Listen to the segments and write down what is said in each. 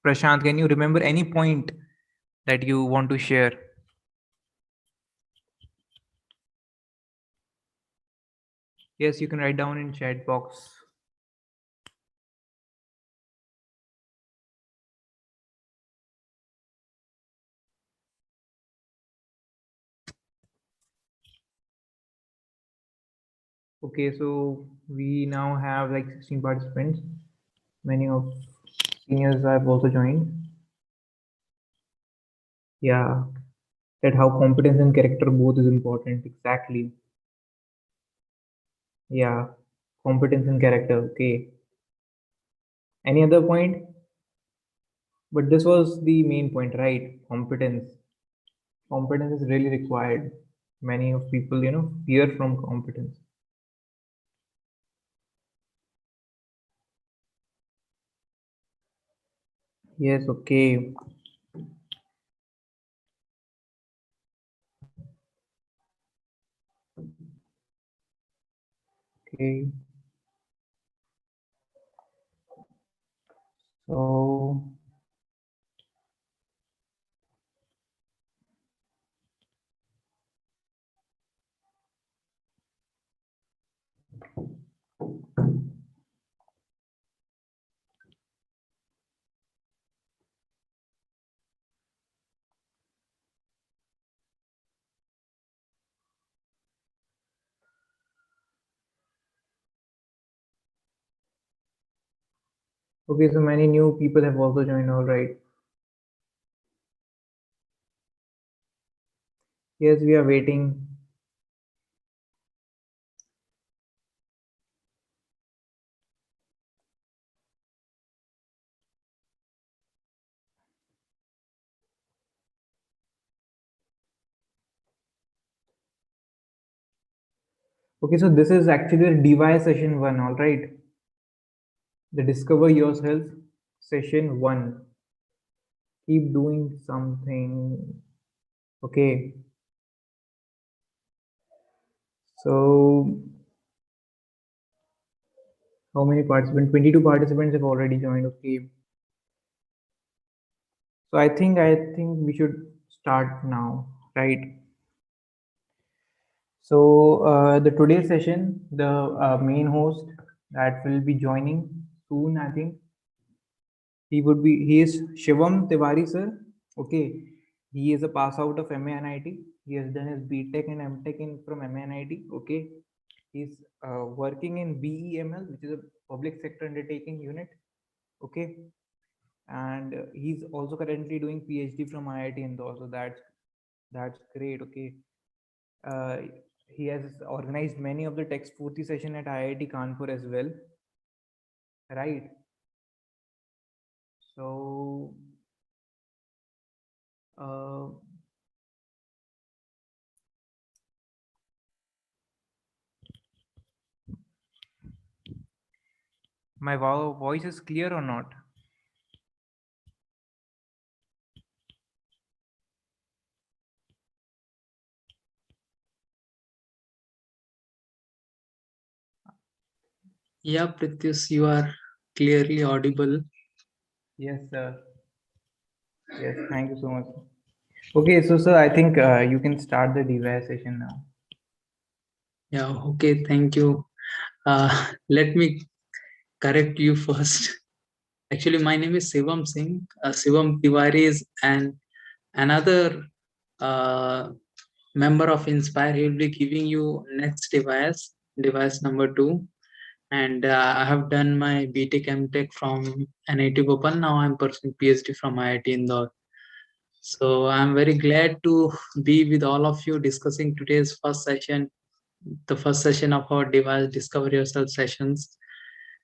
Prashant, can you remember any point that you want to share? Yes, you can write down in chat box. Okay, so we now have like 16 participants. Many of seniors have also joined. Yeah, that how competence and character both is important. Exactly. Yeah, competence and character. Okay. Any other point? But this was the main point, right? Competence. Competence is really required. Many of people, fear from competence. Yes, okay. Okay. So okay, so many new people have also joined, all right. Yes, we are waiting. Okay, so this is actually the DYS session 1, all right. The Discover Yourself session 1. Keep doing something. Okay. So how many participants? 22 participants have already joined. Okay. So I think we should start now, right? So the today's session, the main host that will be joining soon, I think he is Shivam Tiwari sir. Okay, he is a pass out of MANIT. He has done his BTech and MTech from MANIT. Okay, he's working in BEML, which is a public sector undertaking unit. Okay, and he's also currently doing PhD from IIT Indore. So that's great. Okay, uh, he has organized many of the Tech Spurti session at IIT Kanpur as well, right? So uh, my voice is clear or not? Yeah, Pratyush, you are clearly audible. Yes, sir. Yes, thank you so much. Okay, so sir, I think you can start the DYS session now. Yeah, okay, thank you. Let me correct you first. Actually, my name is Shivam Singh. Shivam Tiwari is another member of Inspire. He will be giving you next device number 2. And I have done my BTech MTech from NIT Bhopal. Now I'm pursuing PhD from IIT Indore. So I'm very glad to be with all of you discussing today's first session, the first session of our device Discover Yourself sessions.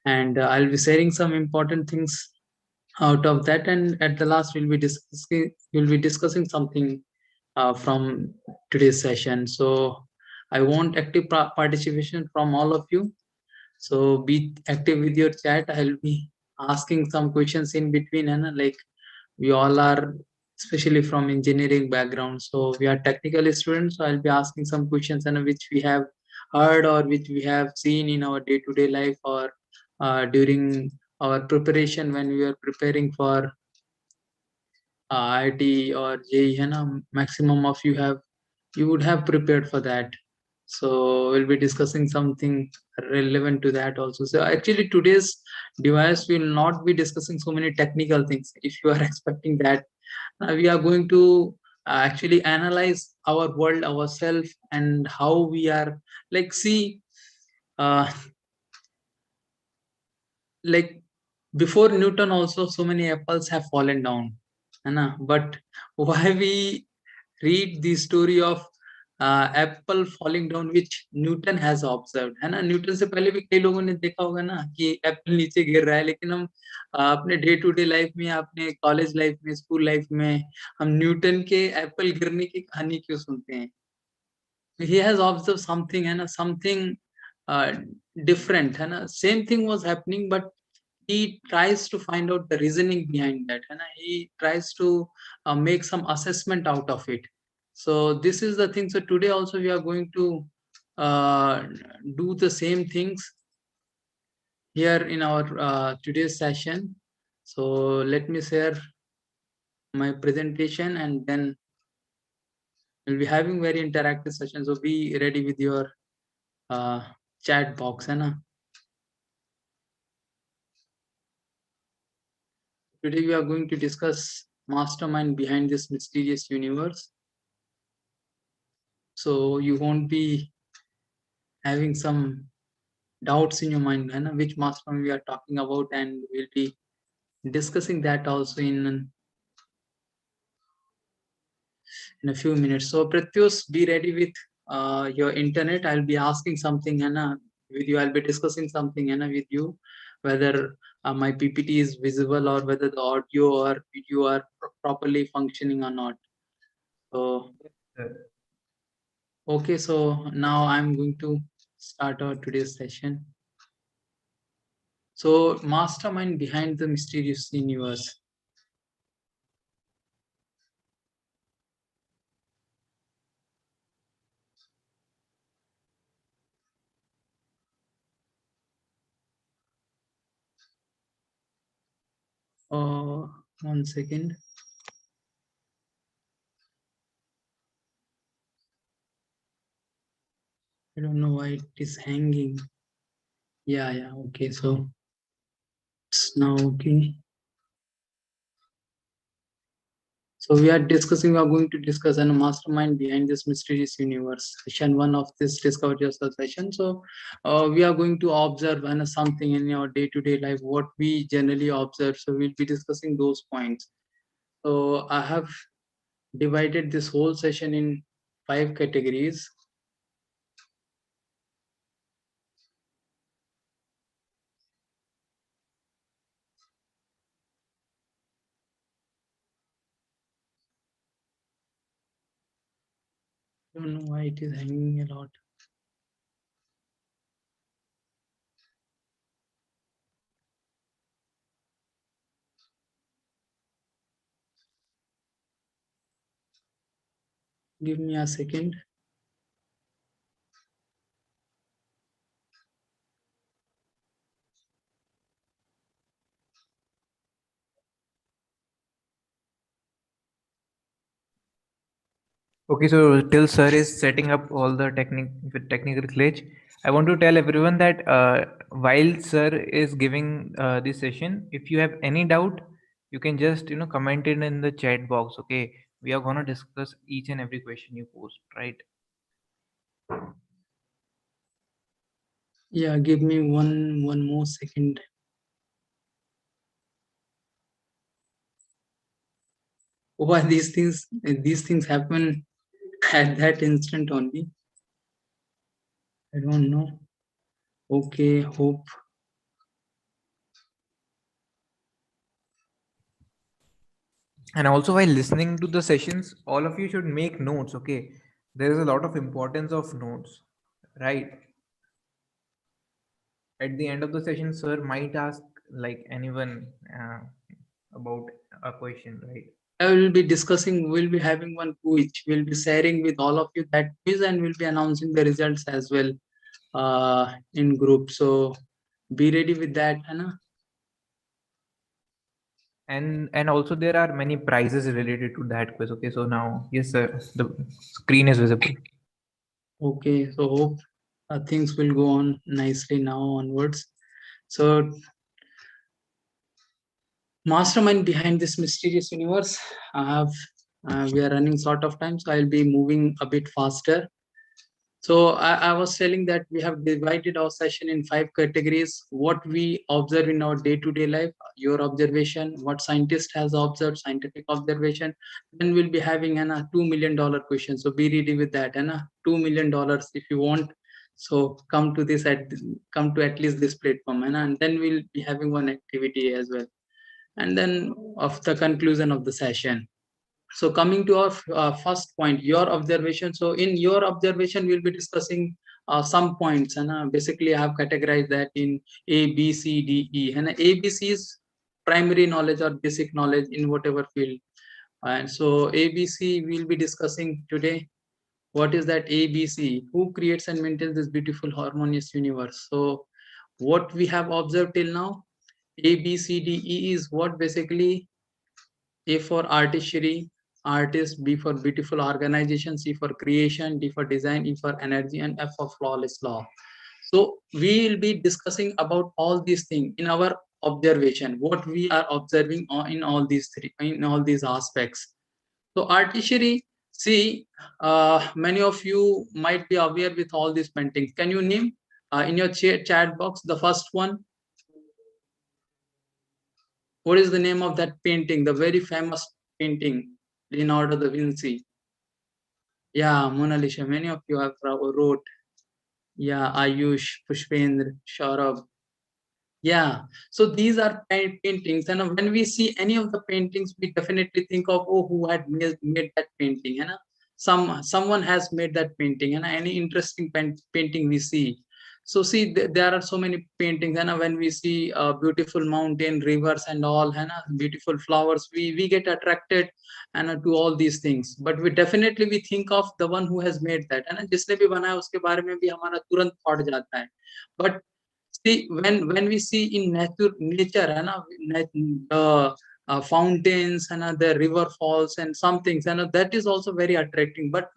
And I'll be sharing some important things out of that. And at the last, we'll be discussing something from today's session. So I want active participation from all of you. So be active with your chat. I'll be asking some questions in between, and like we all are, especially from engineering background, so we are technical students. So I'll be asking some questions and which we have heard or which we have seen in our day-to-day life, or during our preparation when we are preparing for IIT or JEE, है ना, maximum of you would have prepared for that. So we'll be discussing something relevant to that also. So actually today's device will not be discussing so many technical things. If you are expecting that, we are going to actually analyze our world, ourselves, and how we are, like, see, uh, like, before Newton also so many apples have fallen down, है ना? But why we read the story of apple falling down which Newton has observed, है ना? Newton से पहले भी कई लोगों ने देखा होगा ना कि एप्पल नीचे गिर रहा है, लेकिन हम अपने डे टू डे लाइफ में, अपने कॉलेज लाइफ में, स्कूल लाइफ में हम न्यूटन के एप्पल गिरने की कहानी क्यों सुनते हैं? He has observed something, है ना, something different, है ना? Same thing was happening, but he tries to find out the reasoning behind that, and he tries to make some assessment out of it. So this is the thing. So today also we are going to uh, do the same things here in our today's session. So let me share my presentation, and then we'll be having very interactive session. So be ready with your chat box, है ना? Today we are going to discuss mastermind behind this mysterious universe. So you won't be having some doubts in your mind, है ना, which mastermind we are talking about, and we'll be discussing that also in a few minutes. So Pratyush, be ready with your internet. I'll be asking something, है ना, with you. I'll be discussing something, है ना, with you, whether my PPT is visible or whether the audio or video are properly functioning or not. So okay, so now I'm going to start our today's session. So mastermind behind the mysterious universe. One second. I don't know why it is hanging. Yeah, okay, so it's now okay. So we are going to discuss a mastermind behind this mysterious universe, session 1 of this Discover Yourself session. So we are going to observe something in your day-to-day life, what we generally observe. So we'll be discussing those points. So I have divided this whole session in 5 categories. I don't know why it is hanging a lot. Give me a second. Okay, so till sir is setting up all the technical glitch, I want to tell everyone that while sir is giving this session, if you have any doubt, you can just comment it in the chat box. Okay, we are gonna discuss each and every question you post, right? Yeah, give me one more second. Why these things happen at that instant only? I don't know. Okay, hope. And also while listening to the sessions, all of you should make notes. Okay, there is a lot of importance of notes, right? At the end of the session, sir might ask like anyone about a question, right? I will be discussing, we'll be having one quiz. We'll be sharing with all of you that quiz, and we'll be announcing the results as well in group. So be ready with that, Anna. And also there are many prizes related to that quiz. Okay, so now yes sir, the screen is visible. Okay, so hope things will go on nicely now onwards. So, mastermind behind this mysterious universe, I have we are running short of time, so I'll be moving a bit faster. So I was telling that we have divided our session in 5 categories. What we observe in our day-to-day life, your observation, what scientist has observed, scientific observation. Then we'll be having an $2 million question. So be ready with that. And $2 million if you want. So come to at least this platform, and then we'll be having one activity as well. And then of the conclusion of the session. So coming to our first point, your observation. So in your observation, we'll be discussing some points, and basically I have categorized that in A, B, C, D, E. And A, B, C is primary knowledge or basic knowledge in whatever field. And so A, B, C we'll be discussing today. What is that A, B, C? Who creates and maintains this beautiful harmonious universe? So what we have observed till now, A, B, C, D, E is what basically A for artistry, artist, B for beautiful organization, C for creation, D for design, E for energy, and F for flawless law. So we will be discussing about all these things in our observation, what we are observing in all these aspects. So artistry, see, many of you might be aware with all these paintings. Can you name in your chat box the first one? What is the name of that painting, the very famous painting, Leonardo da Vinci? Yeah, Mona Lisa. Many of you have wrote. Yeah, Ayush, Pushpendra, Shaurabh. Yeah, so these are paintings, and when we see any of the paintings, we definitely think of, oh, who had made that painting, and someone has made that painting, and any interesting painting we see. So see, there are so many paintings, and when we see beautiful mountain, rivers, and all, and beautiful flowers, we get attracted, and to all these things. But we think of the one who has made that, and जिसने भी बनाया उसके बारे में भी हमारा तुरंत thought जाता है. But see, when we see in nature, है ना, the fountains and the river falls and some things, and that is also very attracting. But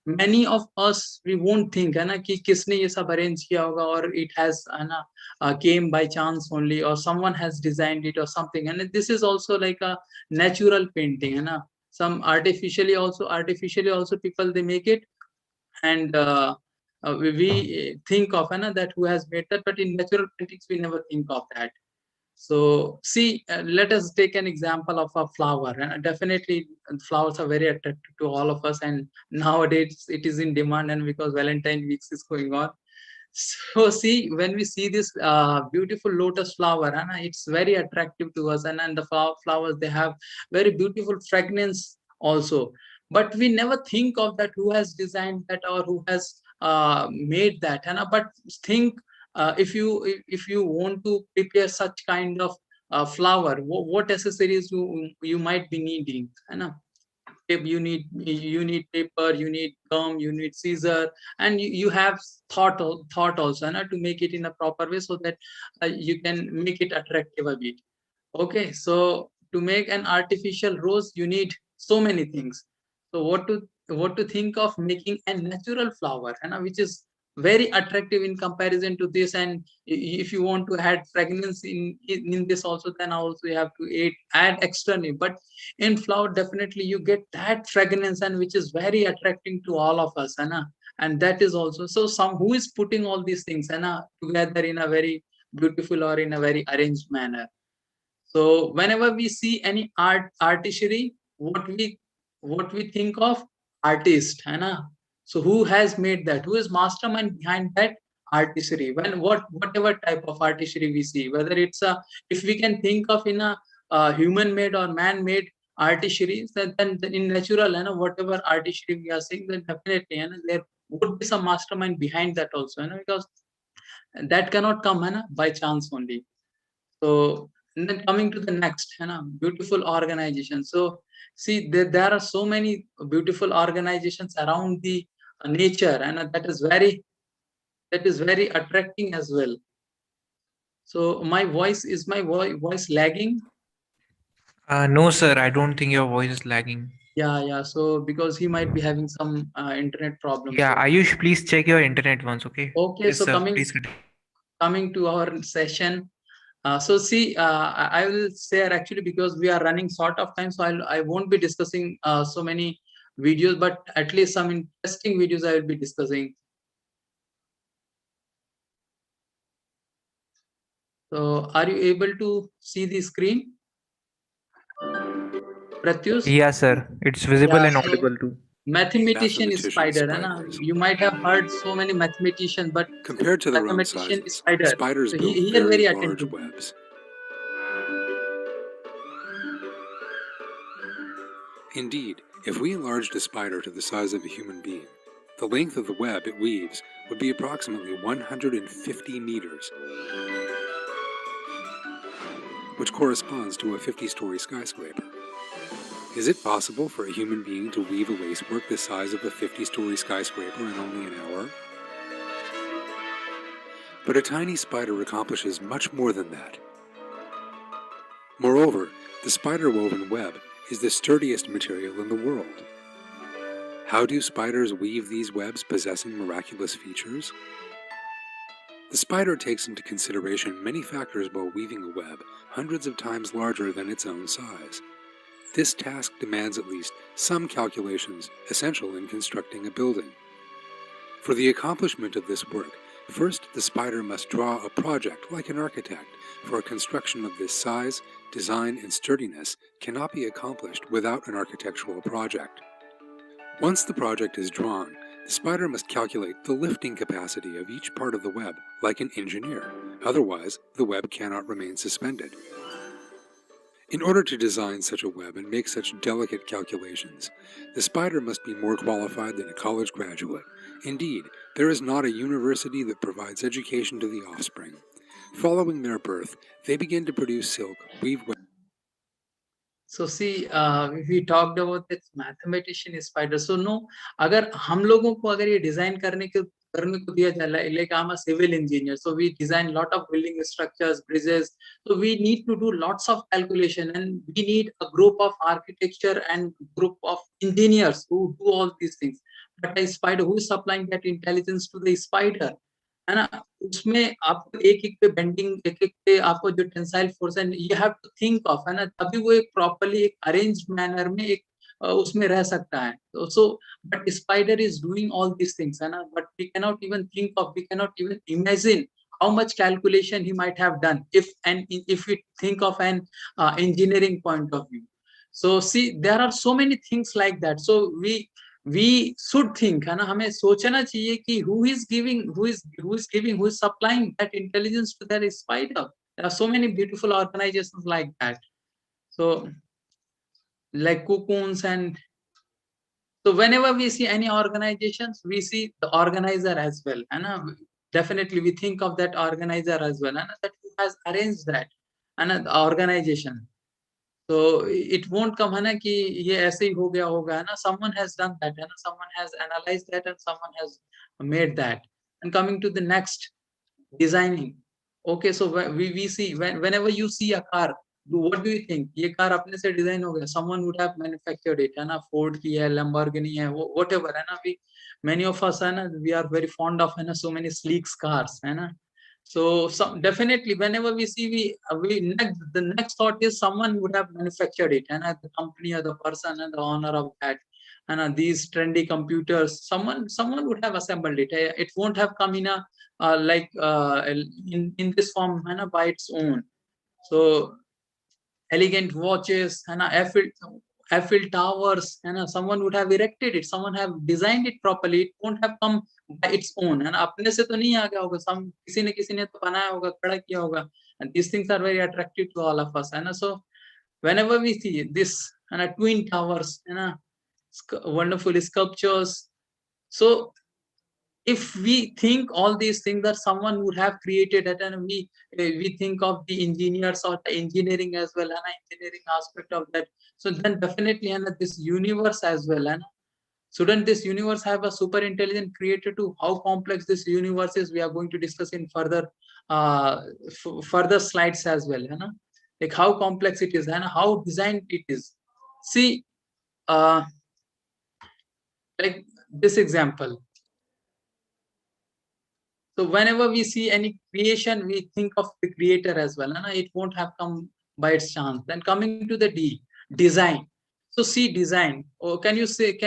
many of us, we won't think है ना कि किसने ये सब arrange किया होगा, or it has है ना came by chance only, or someone has designed it or something. And this is also like a natural painting, है ना. Some artificially also people they make it, and we think of that who has made that, but in natural paintings we never think of that. So see, let us take an example of a flower, and definitely flowers are very attractive to all of us, and nowadays it is in demand, and because Valentine weeks is going on. So see, when we see this beautiful lotus flower, and it's very attractive to us, and the flowers, they have very beautiful fragrance also. But we never think of that who has designed that or who has made that. But think, if you want to prepare such kind of flower, what accessories you might be needing, you need paper, you need gum, you need scissor, and you have thought also, to make it in a proper way so that you can make it attractive a bit. Okay, so to make an artificial rose, you need so many things. So what to think of making a natural flower, which is very attractive in comparison to this. And if you want to add fragrance in this also, then also you have to add externally. But in flower, definitely you get that fragrance, and which is very attracting to all of us, and that is also, so some who is putting all these things together in a very beautiful or in a very arranged manner. So whenever we see any artistry, what we think of artist, है ना? So who has made that? Who is mastermind behind that artistry? Whatever type of artistry we see, whether it's if we can think of in a human-made or man-made artistry, then in natural, whatever artistry we are seeing, then definitely, there would be some mastermind behind that also, because that cannot come, by chance only. So, and then coming to the next, beautiful organization. So see, there are so many beautiful organizations around the nature, and that is very attracting as well. So my voice lagging? No, sir. I don't think your voice is lagging. Yeah. So because he might be having some internet problems. Yeah, So Ayush, please check your internet once, okay? okay. Yes, So sir. Please continue. coming to our session. So see, I will share actually because we are running short of time, so I won't be discussing so many videos, but at least some interesting videos I will be discussing. So are you able to see the screen, Pratyush? Yeah, sir. It's visible Yeah. and So audible too. mathematician is Mathematician spider, and spiders. you might have heard so many mathematicians, but Compared to their own mathematician is sizes, spider. spiders So build here very very large attentive. webs. Indeed, if we enlarged a spider to the size of a human being, the length of the web it weaves would be approximately 150 meters, which corresponds to a 50-story skyscraper. Is it possible for a human being to weave a lacework the size of a 50-story skyscraper in only an hour? But a tiny spider accomplishes much more than that. Moreover, the spider-woven web is the sturdiest material in the world. How do spiders weave these webs possessing miraculous features? The spider takes into consideration many factors while weaving a web hundreds of times larger than its own size. This task demands at least some calculations essential in constructing a building. For the accomplishment of this work, first the spider must draw a project like an architect, for a construction of this size, design, and sturdiness cannot be accomplished without an architectural project. Once the project is drawn, the spider must calculate the lifting capacity of each part of the web like an engineer, otherwise the web cannot remain suspended. In order to design such a web and make such delicate calculations, the spider must be more qualified than a college graduate. Indeed, there is not a university that provides education to the offspring. Following their birth, they begin to produce silk, weave web. So see, we talked about this mathematician is spider. So no, अगर हम लोगों को अगर ये design करने को दिया जाए, like I'm a civil engineer, so we design lot of building structures, bridges. So we need to do lots of calculation, and we need a group of architecture and group of engineers who do all these things. But a spider, who is supplying that intelligence to the spider? है ना, उसमें आपको एक पे bending, एक पे आपको जो टेंसाइल फोर्स है, you have to think of, है ना, तभी वो एक प्रॉपर्ली एक अरेंज्ड मैनर में एक उसमें रह सकता है. So but spider is doing all this things, है ना, but we cannot even think of, we cannot even imagine how much calculation he might have done if we think of an engineering point of view. So see, there are so many things like that. So we should think, है ना, हमें सोचना चाहिए कि who is giving, who is supplying that intelligence to that spider. There are so many beautiful organizations like that. So like cocoons, and so whenever we see any organizations, we see the organizer as well, and definitely we think of that organizer as well, and that who has arranged that, and the organization. So it won't come, है ना, कि ये ऐसे ही हो गया होगा, है ना. Someone has done that, है ना. Someone has analyzed that, and someone has made that. And coming to the next, designing. Okay, so we see whenever you see a car, what do you think? ये car अपने से design हो गया. Someone would have manufactured it, है ना. Ford की है, Lamborghini है, whatever, है ना. Many of us, है ना, we are very fond of, है ना, so many sleek cars, है ना. So definitely whenever we see, the next thought is someone would have manufactured it, and the company or the person and the owner of that, and these trendy computers, someone would have assembled it. It won't have come in a in this form, and by its own. So elegant watches, and Eiffel Towers, and someone would have erected it, someone have designed it properly. It won't have come by its own, and अपने से तो नहीं आ गया होगा, किसी ने तो बनाया होगा, खड़ा किया होगा. And these things are very attractive to all of us, and so whenever we see this, and twin towers, and wonderful sculptures. So if we think all these things that someone would have created it, and we think of the engineers or the engineering as well, and engineering aspect of that, so then definitely, and this universe as well, and shouldn't this universe have a super intelligent creator too? How complex this universe is, we are going to discuss in further further slides as well, है ना. like how complex it is and how designed it is. See, like this example. So whenever we see any creation, we think of the creator as well, and it won't have come by its chance. Then coming to the D, design. So see design. Or can you say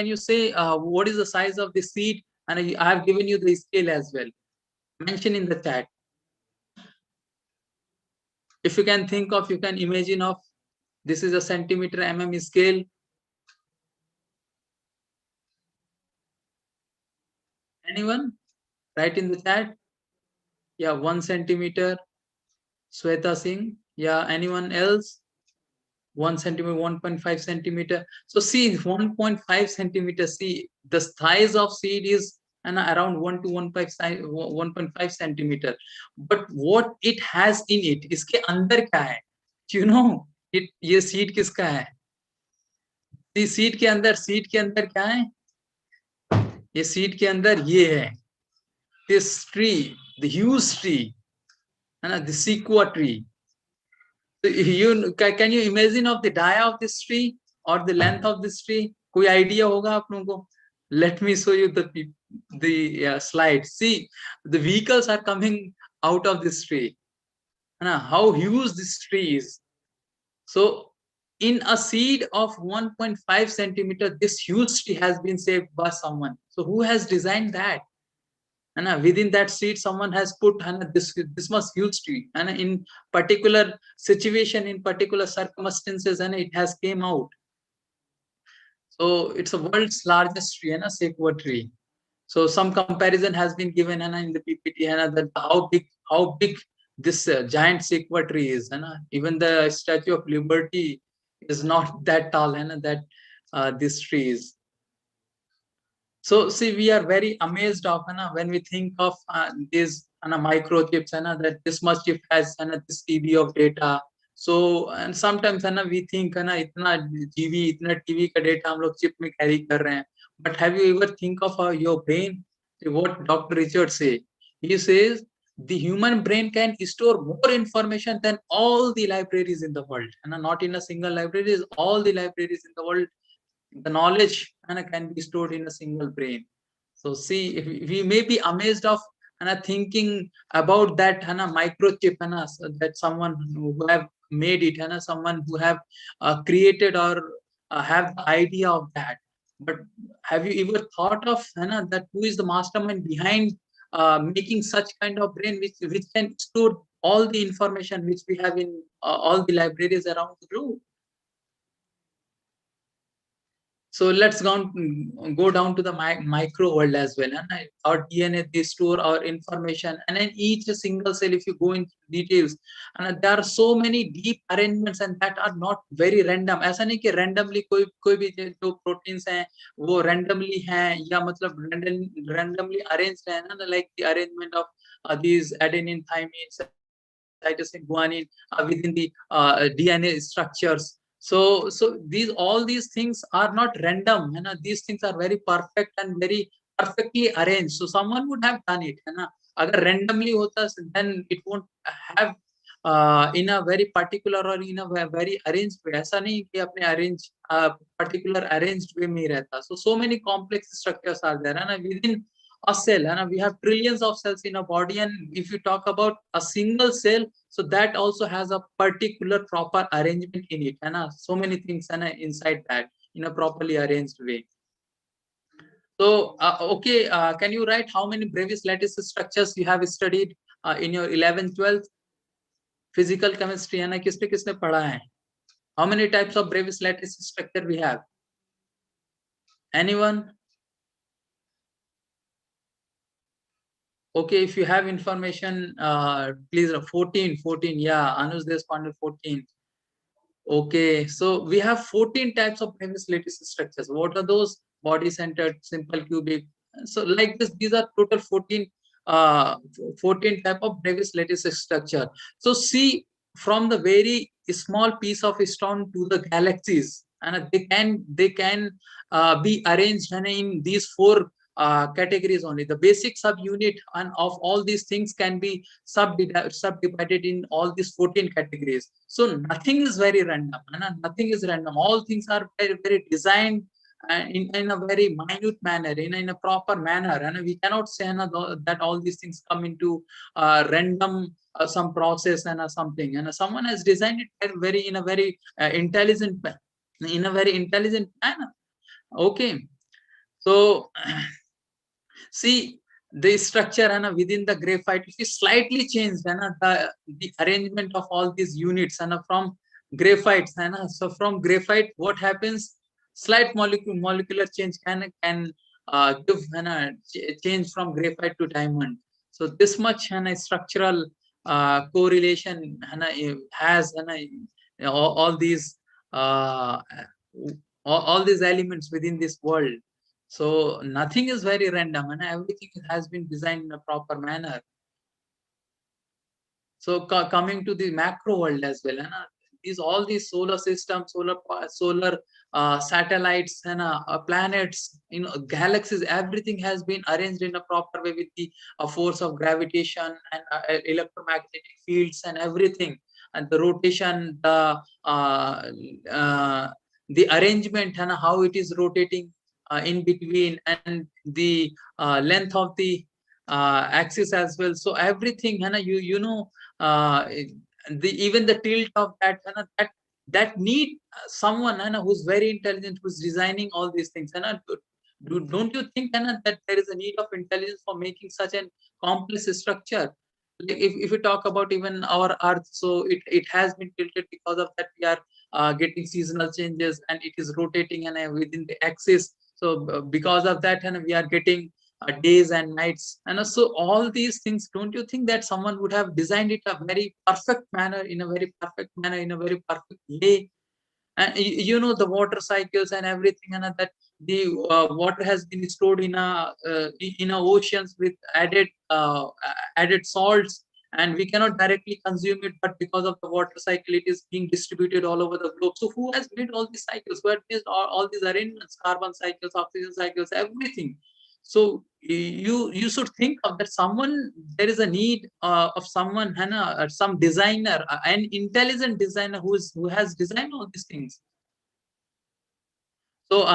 what is the size of the seed? And I have given you the scale as well. Mention in the chat. If you can think of, you can imagine of, this is a centimeter mm scale. Anyone? Write in the chat. Yeah, 1 centimeter. Sweta Singh. Yeah, anyone else? 1 centimeter, 1.5 centimeter. So see, 1.5 centimeter. See, the size of seed is around 1 to 1.5 centimeter. But what it has in it, इसके अंदर क्या है? You know, ये seed किसका है? See, seed के अंदर क्या है? ये seed के अंदर ये है. This tree, the huge tree, है ना? The sequoia tree. So can you imagine of the dia of this tree or the length of this tree? कोई idea होगा आप लोगों को? Let me show you the slide. See, the vehicles are coming out of this tree. How huge this tree is. So in a seed of 1.5 centimeter, this huge tree has been saved by someone. So who has designed that? And within that seed, someone has put this much huge tree, and in particular situation, in particular circumstances, and it has came out. So it's the world's largest tree, and a sequoia tree. So some comparison has been given, and in the PPT, and that how big this giant sequoia tree is, and even the Statue of Liberty is not that tall, and that this tree is. So see, we are very amazed of when we think of these microchips, that this much chip has this TB of data. So and sometimes we think itna GB, itna TB ka data हम लोग chip में carry कर रहे हैं. But have you ever think of your brain? What Dr. Richard say? He says the human brain can store more information than all the libraries in the world, and not in a single library, is all the libraries in the world. The knowledge can be stored in a single brain. So see, we may be amazed of thinking about that microchip so that someone who have made it, someone who have created or have the idea of that. But have you ever thought of that who is the mastermind behind making such kind of brain which can store all the information which we have in all the libraries around the globe? So let's go down to the micro world as well. And our DNA, they store our information, and in each single cell, if you go into details, and there are so many deep arrangements, and that are not very random. ऐसा नहीं कि randomly कोई भी जो proteins हैं वो randomly हैं या मतलब randomly arranged है ना, like the arrangement of these adenine, thymine, cytosine, guanine within the DNA structures. So all these things are not random, these things are very perfect and very perfectly arranged. So someone would have done it, agar randomly hota, then it won't have in a very particular or in a very arranged way. ऐसा नहीं कि अपने arrange particular arranged way में रहता. So many complex structures are there, and within a cell, and we have trillions of cells in a body, and if you talk about a single cell, so that also has a particular proper arrangement in it, and so many things inside that in a properly arranged way. So okay, can you write how many Brevis lattice structures you have studied in your 11th 12th physical chemistry, है ना? किसने किसने पढ़ा है? How many types of Brevis lattice structure we have? Anyone? Okay, if you have information, please. 14, yeah, Anush Deshpande, 14. Okay, so we have 14 types of Brevis lattice structures. What are those? Body centered, simple, cubic. So like this, these are total 14 type of Brevis lattice structure. So see, from the very small piece of stone to the galaxies, and they can be arranged in these 4 categories only. The basic subunit and of all these things can be subdivided in all these 14 categories. So nothing is very random, and nothing is random. All things are very, very designed in a very minute manner, in a proper manner, and we cannot say that all these things come into random some process and something, and someone has designed it in a very intelligent manner. Okay, so see the structure and within the graphite, if you slightly change the arrangement of all these units and from graphites, and so from graphite, what happens? Slight molecular change can give change from graphite to diamond. So this much structural correlation has all these all these elements within this world. So nothing is very random, and everything has been designed in a proper manner. So coming to the macro world as well, and all these solar systems, solar satellites, and planets, galaxies, everything has been arranged in a proper way with the force of gravitation and electromagnetic fields and everything, and the rotation, the arrangement and how it is rotating in between, and the length of the axis as well. So everything, even the tilt of that, that need someone who's very intelligent, who's designing all these things. Don't you think that there is a need of intelligence for making such a complex structure? Like if we talk about even our Earth, so it has been tilted because of that. We are getting seasonal changes, and it is rotating and within the axis. So because of that, we are getting days and nights, and so all these things. Don't you think that someone would have designed it a very perfect manner, in a very perfect way? And the water cycles and everything, and that the water has been stored in oceans with added salts, and we cannot directly consume it, but because of the water cycle, it is being distributed all over the globe. So who has made all these cycles? Who has made all these arrangements, carbon cycles, oxygen cycles, everything? So you should think of that someone, there is a need of someone, some designer, an intelligent designer who has designed all these things. So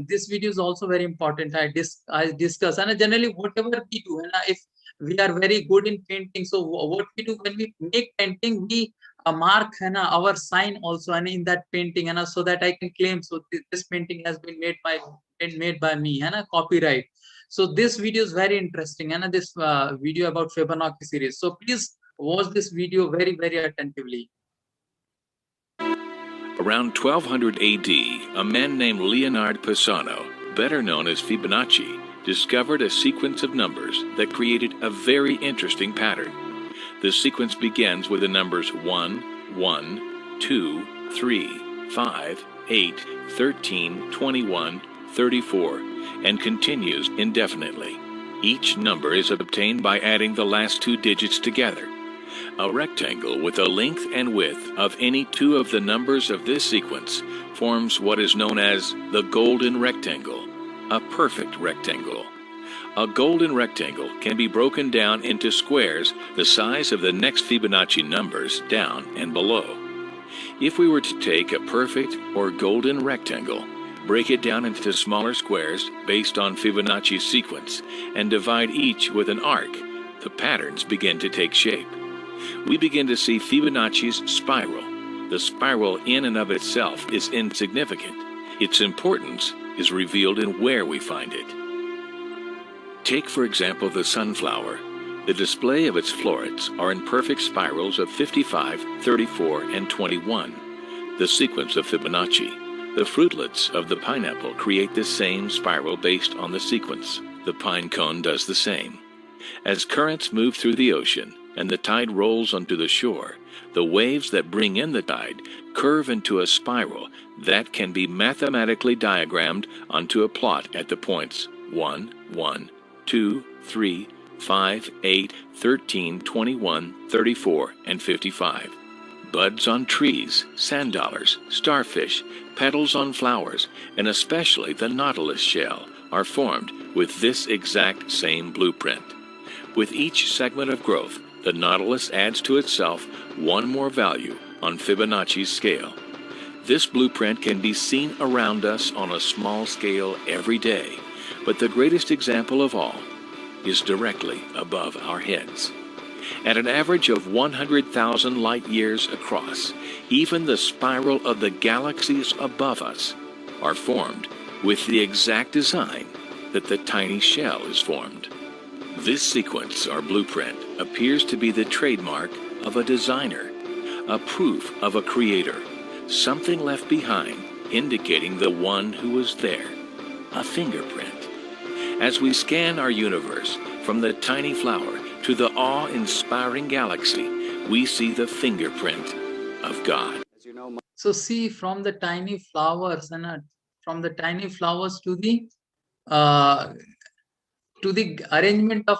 this video is also very important. I discuss, and generally whatever we do, and if we are very good in painting, so what we do when we make painting, we mark our sign also, and in that painting, and so that I can claim, so this painting has been made by me, and copyright. So this video is very interesting, and this video about Fibonacci series. So please watch this video very, very attentively. Around 1200 AD, a man named Leonard Pisano, better known as Fibonacci, discovered a sequence of numbers that created a very interesting pattern. The sequence begins with the numbers 1, 1, 2, 3, 5, 8, 13, 21, 34, and continues indefinitely. Each number is obtained by adding the last two digits together. A rectangle with a length and width of any two of the numbers of this sequence forms what is known as the golden rectangle, a perfect rectangle. A golden rectangle can be broken down into squares the size of the next Fibonacci numbers down and below. If we were to take a perfect or golden rectangle, break it down into smaller squares based on Fibonacci's sequence, and divide each with an arc, the patterns begin to take shape. We begin to see Fibonacci's spiral. The spiral in and of itself is insignificant. Its importance is revealed in where we find it. Take, for example, the sunflower. The display of its florets are in perfect spirals of 55, 34, and 21, the sequence of Fibonacci. The fruitlets of the pineapple create the same spiral based on the sequence. The pine cone does the same. As currents move through the ocean, and the tide rolls onto the shore, the waves that bring in the tide curve into a spiral that can be mathematically diagrammed onto a plot at the points 1, 1, 2, 3, 5, 8, 13, 21, 34, and 55. Buds on trees, sand dollars, starfish, petals on flowers, and especially the nautilus shell are formed with this exact same blueprint. With each segment of growth, the Nautilus adds to itself one more value on Fibonacci's scale. This blueprint can be seen around us on a small scale every day, but the greatest example of all is directly above our heads. At an average of 100,000 light years across, even the spiral of the galaxies above us are formed with the exact design that the tiny shell is formed. This sequence or blueprint appears to be the trademark of a designer, a proof of a creator, something left behind indicating the one who was there, a fingerprint. As we scan our universe from the tiny flower to the awe-inspiring galaxy, we see the fingerprint of God. So see, from the tiny flowers and from the tiny flowers to the arrangement of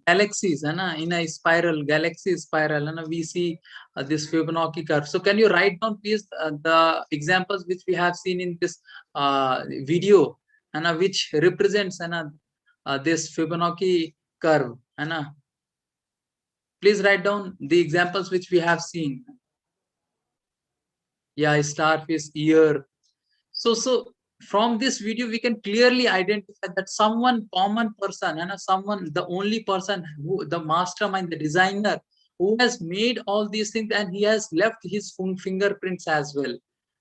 galaxies and in a spiral, galaxy spiral, and we see this Fibonacci curve. So can you write down please the examples which we have seen in this video and which represents this Fibonacci curve, and please write down the examples which we have seen. Yeah, starfish, ear. So from this video we can clearly identify that someone common person and someone, the only person who, the mastermind, the designer who has made all these things, and he has left his fingerprints as well.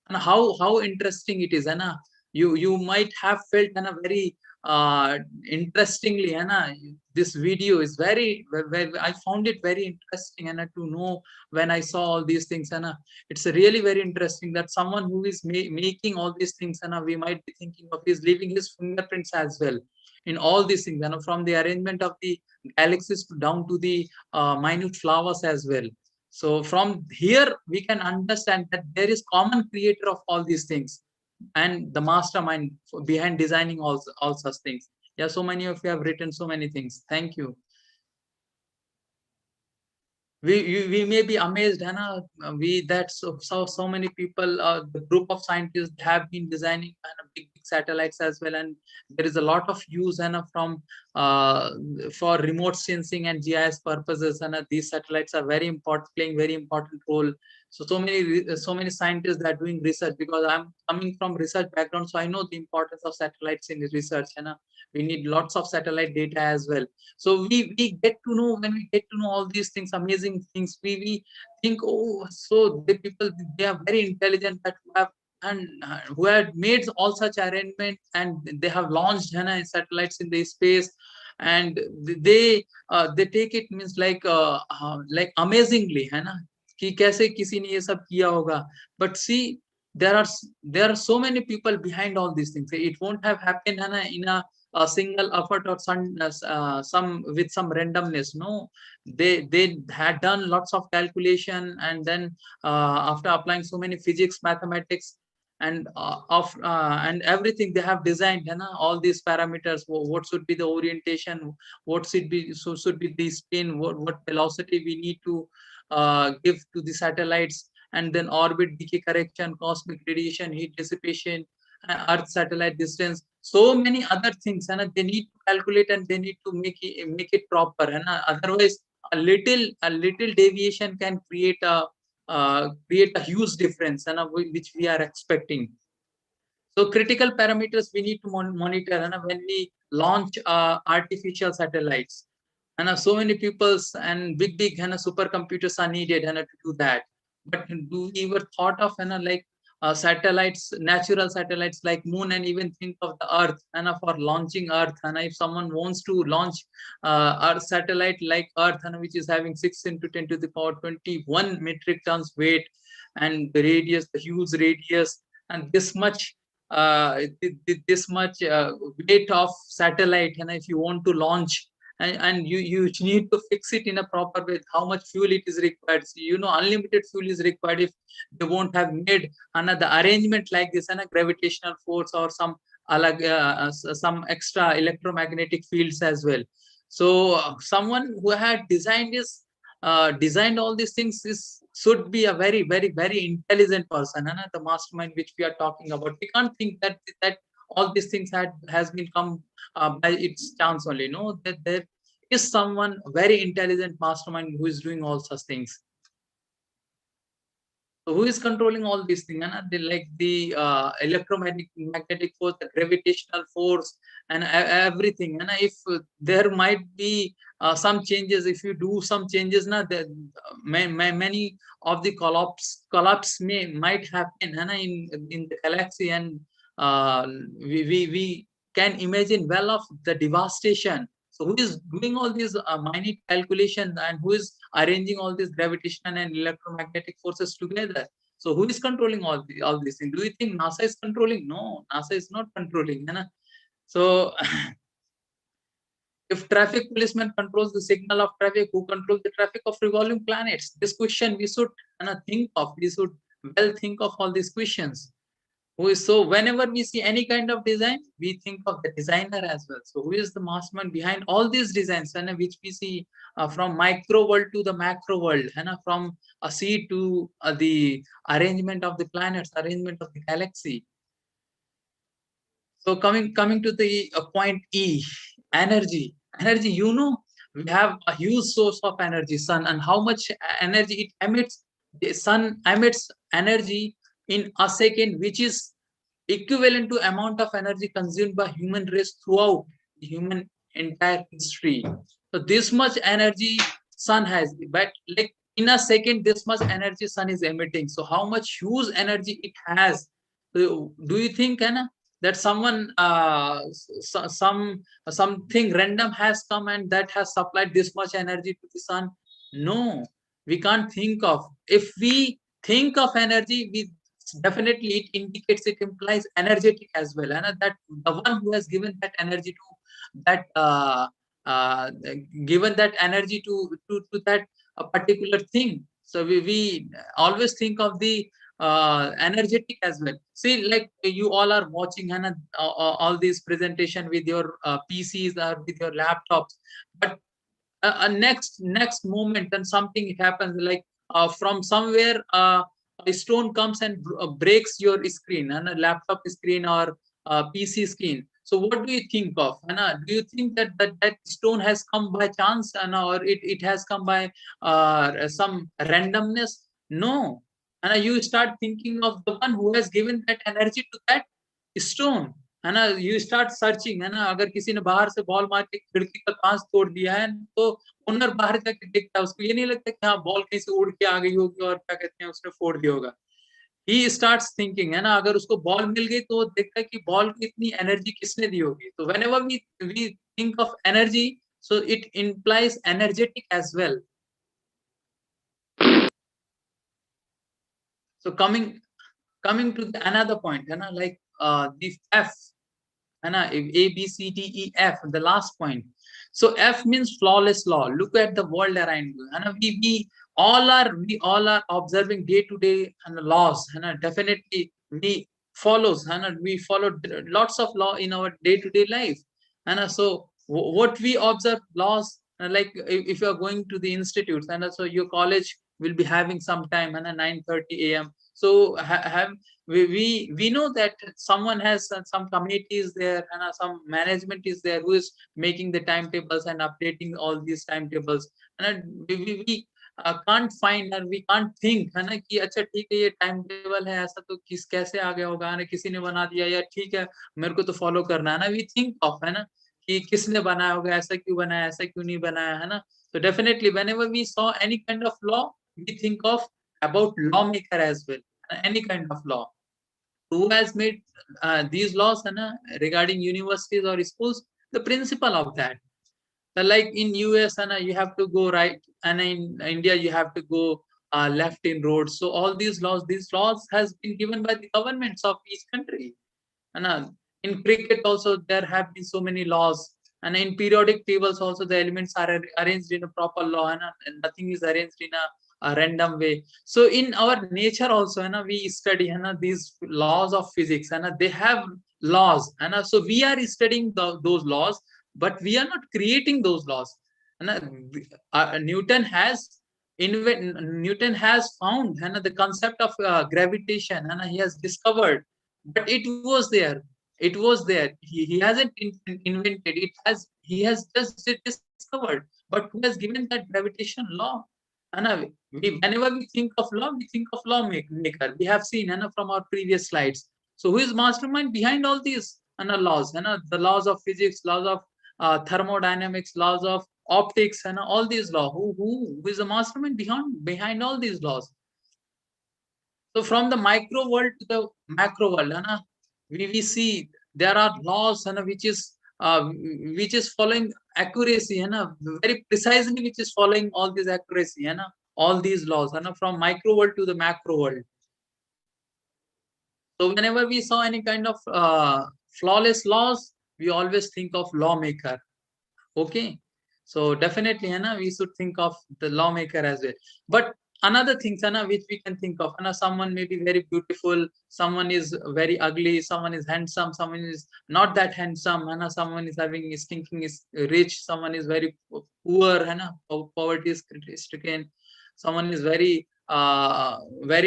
And how interesting it is, and you might have felt and very interestingly, and this video is very I found it very interesting, and to know when I saw all these things, and it's really very interesting that someone who is making all these things, and we might be thinking of is leaving his fingerprints as well in all these things, and from the arrangement of the galaxies down to the minute flowers as well. So from here we can understand that there is common creator of all these things and the mastermind behind designing all such things. Yeah, so many of you have written so many things. Thank you. We may be amazed, Hannah. That so many people, the group of scientists have been designing big satellites as well, and there is a lot of use from for remote sensing and GIS purposes, and these satellites are very important, playing very important role. So many scientists that are doing research, because I'm coming from research background, so I know the importance of satellites in research, and we need lots of satellite data as well. So we get to know, when we get to know all these things, amazing things, we think, oh, so the people, they are very intelligent, that who had made all such arrangement, and they have launched satellites in the space, and they take it, means like amazingly, कि कैसे किसी ने ये सब किया होगा. But see, there are so many people behind all these things. It won't have happened in a single effort or some with some randomness. No, they had done lots of calculation, and then after applying so many physics, mathematics, and and everything, they have designed all these parameters. What should be the orientation, what should be the spin, what velocity we need to give to the satellites, and then orbit decay correction, cosmic radiation, heat dissipation, Earth satellite distance, so many other things, and they need to calculate, and they need to make it proper, and otherwise a little deviation can create a huge difference, and which we are expecting. So critical parameters we need to monitor, and when we launch artificial satellites, and so many people's and big supercomputers are needed to do that. But do we ever thought of like satellites, natural satellites like moon, and even think of the earth for launching earth, and if someone wants to launch our satellite like earth, which is having 6 × 10⁻21 metric tons weight, and the radius, the huge radius, and this much weight of satellite, and if you want to launch, and you need to fix it in a proper way, how much fuel it is required. So, unlimited fuel is required if they won't have made another arrangement like this, and a gravitational force or some extra electromagnetic fields as well. So someone who had designed all these things should be a very, very, very intelligent person, and the mastermind which we are talking about. We can't think that all these things has been come by its chance only. No, that there is someone very intelligent mastermind who is doing all such things. So who is controlling all these things? And like the electromagnetic force, the gravitational force, and everything. And if there might be some changes, if you do some changes, na, many of the collapse might happen in the galaxy, and we can imagine well of the devastation. So who is doing all these minute calculations, and who is arranging all these gravitational and electromagnetic forces together? So who is controlling all these things? Do you think NASA is controlling? No, NASA is not controlling. So if traffic policeman controls the signal of traffic, who controls the traffic of revolving planets? This question we should think of. We should well think of all these questions. So whenever we see any kind of design, we think of the designer as well. So who is the mastermind behind all these designs, which we see from micro world to the macro world, from a sea to the arrangement of the planets, arrangement of the galaxy. So coming to the point E, energy. We have a huge source of energy, sun, and how much energy it emits. The sun emits energy in a second, which is equivalent to amount of energy consumed by human race throughout the human entire history. So this much energy sun has, but like in a second, this much energy sun is emitting. So how much huge energy it has? So do you think, Anna, that someone something random has come and that has supplied this much energy to the sun? No, we can't think of. If we think of energy, we definitely it indicates, it implies energetic as well, and that the one who has given that energy to that given that energy to that particular thing. So we always think of the energetic as well. See, like you all are watching all these presentation with your PCs or with your laptops, but next moment and something happens, like from somewhere a stone comes and breaks your screen, and a laptop screen or PC screen. So what do you think of? Do you think that stone has come by chance, or it has come by some randomness? No. And you start thinking of the one who has given that energy to that stone. है ना, you start searching, है ना, अगर किसी ने बाहर से ball मार के खिड़की का कांच तोड़ दिया है तो ओनर बाहर जाके देखता है, उसको ये नहीं लगता कि हाँ बॉल कहीं से उड़ के आ गई होगी और क्या कहते हैं उसने फोड़ दिया होगा. ही स्टार्ट्स थिंकिंग, है ना, अगर उसको बॉल मिल गई तो देखता है कि बॉल की इतनी एनर्जी किसने दी होगी. तो whenever we think of energy, so it implies energetic as well. So coming to the another point, है ना, like the F, है ना, A B C D E F, the last point. So F means flawless law. Look at the world around you, and we all are observing day to day and laws, and definitely we follows, and we follow lots of law in our day to day life, and so what we observe laws, like if you are going to the institutes, and so your college will be having some time, and 9:30 a.m. So we know that someone has some committees there, and some management is there who is making the timetables and updating all these timetables, and we can't find, and we can't think, है ना, कि अच्छा ठीक है ये time table है ऐसा तो कैसे आ गया होगा, ना किसी ने बना दिया, या ठीक है मेरे को तो फॉलो करना है ना. वी थिंक ऑफ, है ना, कि किसने बनाया होगा, ऐसा क्यों बनाया, ऐसा क्यों नहीं बनाया, है ना. So definitely whenever we saw any kind of law, we think of about lawmaker as well, any kind of law. Who has made these laws, regarding universities or schools? The principle of that. Like in US, you have to go right, and in India you have to go left in roads. So all these laws has been given by the governments of each country. And in cricket also there have been so many laws, and in periodic tables also the elements are arranged in a proper law, and nothing is arranged in a random way. So in our nature also, we study these laws of physics, and they have laws, and so we are studying those laws, but we are not creating those laws. And Newton has found the concept of gravitation, and he has discovered, but it was there. It was there. He hasn't invented it. He has just discovered. But who has given that gravitation law? And whenever we think of law, we think of lawmaker. We have seen from our previous slides. So who is mastermind behind all these laws? The laws of physics, laws of thermodynamics, laws of optics, and all these laws. Who is the mastermind behind all these laws? So from the micro world to the macro world, we see there are laws which is following accuracy, very precisely, which is following all this accuracy, all these laws, from micro world to the macro world. So whenever we saw any kind of flawless laws, we always think of lawmaker. Okay, so definitely we should think of the lawmaker as well. But another thing which we can think of, someone may be very beautiful, someone is very ugly, someone is handsome, someone is not that handsome, someone is thinking is rich, someone is very poor, poverty is stricken, someone is very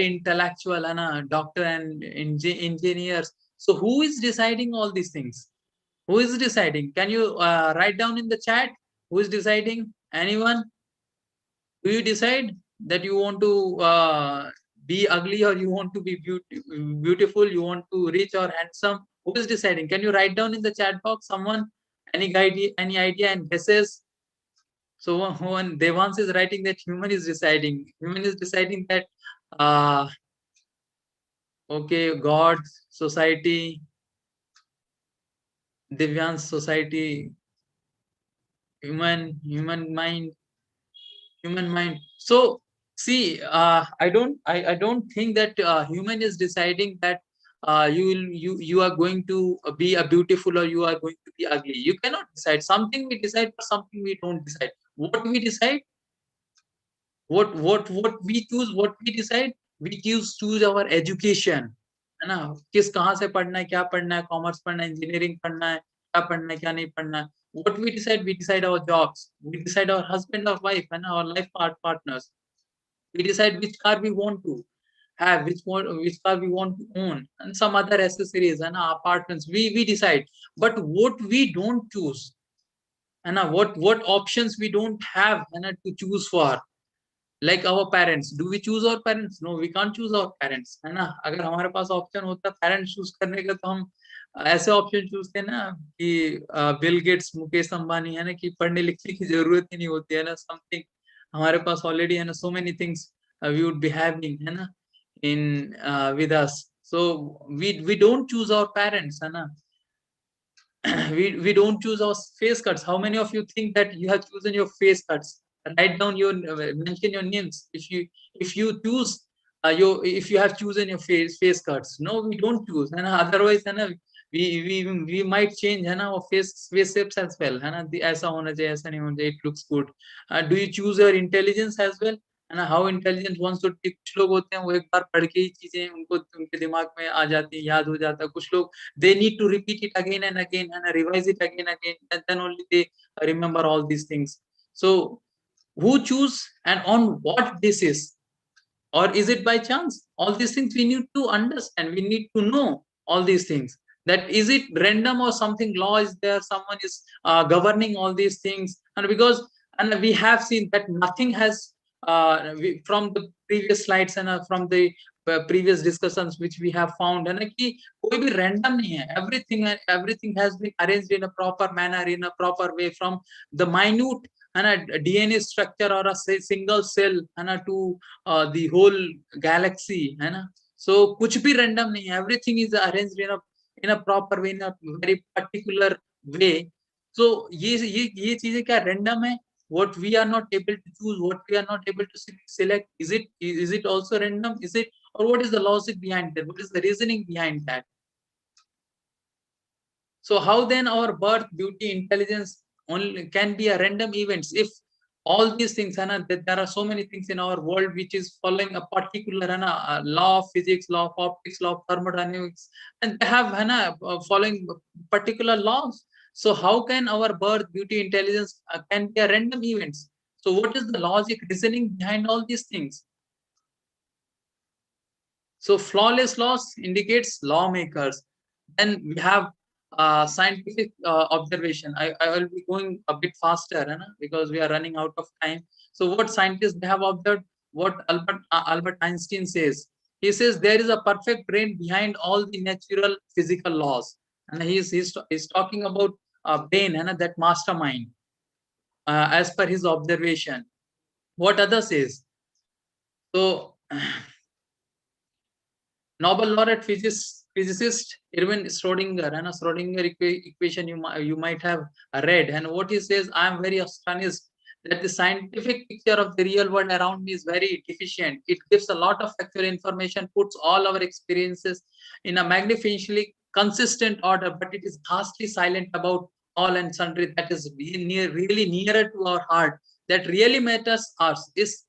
intellectual, doctor and engineers. So who is deciding all these things? Who is deciding? Can you write down in the chat? Who is deciding? Anyone? Do you decide that you want to be ugly, or you want to be beautiful? You want to rich or handsome? Who is deciding? Can you write down in the chat box? Someone? Any idea and guesses? So when Devans is writing that human is deciding. Human is deciding that okay, God, society, Divyan's society, human mind. So see, I don't think that human is deciding that you are going to be a beautiful, or you are going to be ugly. You cannot decide. Something we decide, or something we don't decide. What we decide, what we choose, what we decide, we choose our education, है ना? किस कहाँ से पढ़ना है, क्या पढ़ना है, कॉमर्स पढ़ना है, इंजीनियरिंग पढ़ना है, क्या पढ़ना है, क्या नहीं पढ़ना है. What we decide our jobs, we decide our husband or wife, and our life partners. We decide which car we want to have, which car we want to own, and some other accessories and apartments. We decide. But what we don't choose, and what options we don't have to choose for. Like our parents, do we choose our parents? No, we can't choose our parents, है ना? अगर हमारे पास option होता parents choose करने का, तो हम ऐसे ऑप्शन चूजते ना कि बिल गेट्स, मुकेश अंबानी, है ना, कि पढ़ने लिखने की जरूरत ही नहीं होती है ना. समथिंग हमारे पास ऑलरेडी है ना, so many things we would be having, है ना, in with us. So we don't choose our parents, है ना. we don't choose our face cuts. How many of you think that you have chosen your face cuts? Write down your mention your names if you choose if you have chosen your face cuts. No, we don't choose, and otherwise we might change our face shapes as well, ऐसा होना चाहिए, ऐसा नहीं होना चाहिए, it looks good. Do you choose your intelligence as well? how intelligent one should be? कुछ लोग होते हैं वो एक बार पढ़ के ही चीजें उनके दिमाग में आ जाती है, याद हो जाता है. कुछ लोग they need to repeat it again and again and revise it again and again, and then only they remember all these things. So who choose and on what basis? Or is it by chance? All these things we need to understand. We need to know all these things. That is it random, or something law is there? Someone is governing all these things. And we have seen that nothing has from the previous slides and from the previous discussions which we have found, and कि कोई भी random नहीं है. Everything has been arranged in a proper manner, in a proper way, from the minute DNA structure or a single cell to the whole galaxy, so कुछ भी random नहीं है. Everything is arranged in a proper way, in a very particular way. So ये चीजें क्या random है? What we are not able to choose, what we are not able to select, is it also random? Is it, or what is the logic behind that? What is the reasoning behind that? So how then our birth, beauty, intelligence only can be a random events if all these things, there are so many things in our world which is following a particular law of physics, law of optics, law of thermodynamics, and they have following particular laws. So how can our birth, beauty, intelligence can be a random events? So what is the logic, reasoning behind all these things? So flawless laws indicates lawmakers. Then we have scientific observation. I will be going a bit faster, because we are running out of time. So what scientists they have observed, what Albert Einstein says. He says there is a perfect brain behind all the natural physical laws, and he's talking about brain, that mastermind, as per his observation. What other says? So Nobel laureate physicist Erwin Schrödinger, and a Schrödinger equation you might have read, and what he says, I am very astonished that the scientific picture of the real world around me is very deficient. It gives a lot of factual information, puts all our experiences in a magnificently consistent order, but it is vastly silent about all and sundry that is really nearer to our heart, that really matters us. Is